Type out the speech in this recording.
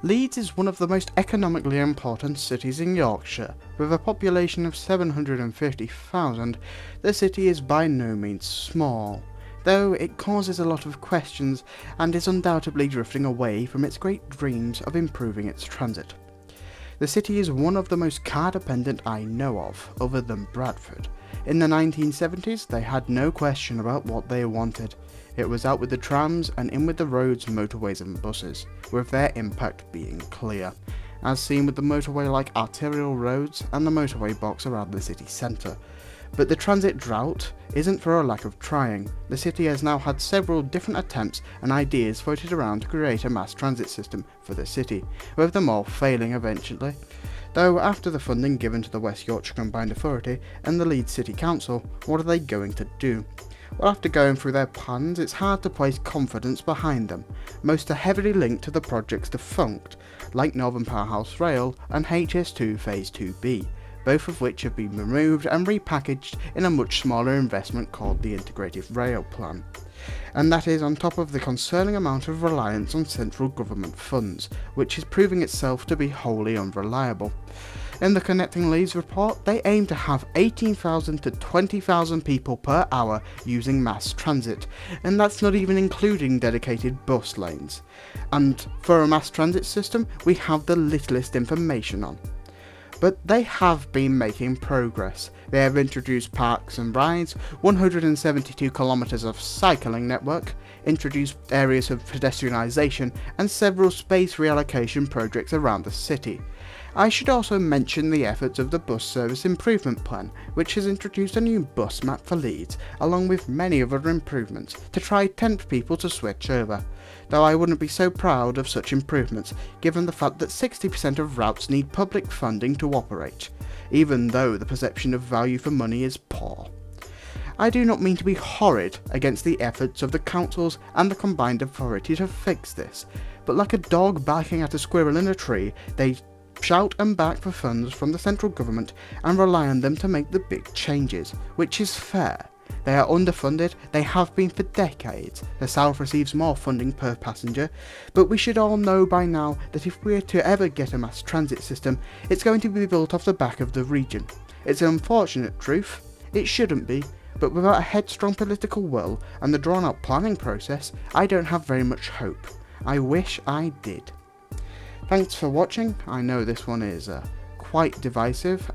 Leeds is one of the most economically important cities in Yorkshire. With a population of 750,000, the city is by no means small, though it causes a lot of questions and is undoubtedly drifting away from its great dreams of improving its transit. The city is one of the most car dependent I know of, other than Bradford. In the 1970s, they had no question about what they wanted. It was out with the trams and in with the roads, motorways and buses, with their impact being clear, as seen with the motorway-like arterial roads and the motorway box around the city centre. But the transit drought isn't for a lack of trying. The city has now had several different attempts and ideas floated around to create a mass transit system for the city, with them all failing eventually. Though after the funding given to the West Yorkshire Combined Authority and the Leeds City Council, what are they going to do? Well, after going through their plans, it's hard to place confidence behind them. Most are heavily linked to the projects defunct, like Northern Powerhouse Rail and HS2 Phase 2B, both of which have been removed and repackaged in a much smaller investment called the Integrated Rail Plan. And that is on top of the concerning amount of reliance on central government funds, which is proving itself to be wholly unreliable. In the Connecting Leeds report, they aim to have 18,000 to 20,000 people per hour using mass transit, and that's not even including dedicated bus lanes. And for a mass transit system, we have the littlest information on. But they have been making progress. They have introduced parks and rides, 172 kilometres of cycling network, introduced areas of pedestrianisation and several space reallocation projects around the city. I should also mention the efforts of the Bus Service Improvement Plan, which has introduced a new bus map for Leeds, along with many other improvements, to try tempt people to switch over. Though I wouldn't be so proud of such improvements, given the fact that 60% of routes need public funding to operate, even though the perception of value for money is poor. I do not mean to be horrid against the efforts of the councils and the combined authority to fix this, but like a dog barking at a squirrel in a tree, they shout and back for funds from the central government and rely on them to make the big changes, which is fair. They are underfunded, they have been for decades. The South receives more funding per passenger, but we should all know by now that if we are to ever get a mass transit system, it's going to be built off the back of the region. It's an unfortunate truth, it shouldn't be, but without a headstrong political will and the drawn out planning process, I don't have very much hope. I wish I did. Thanks for watching. I know this one is quite divisive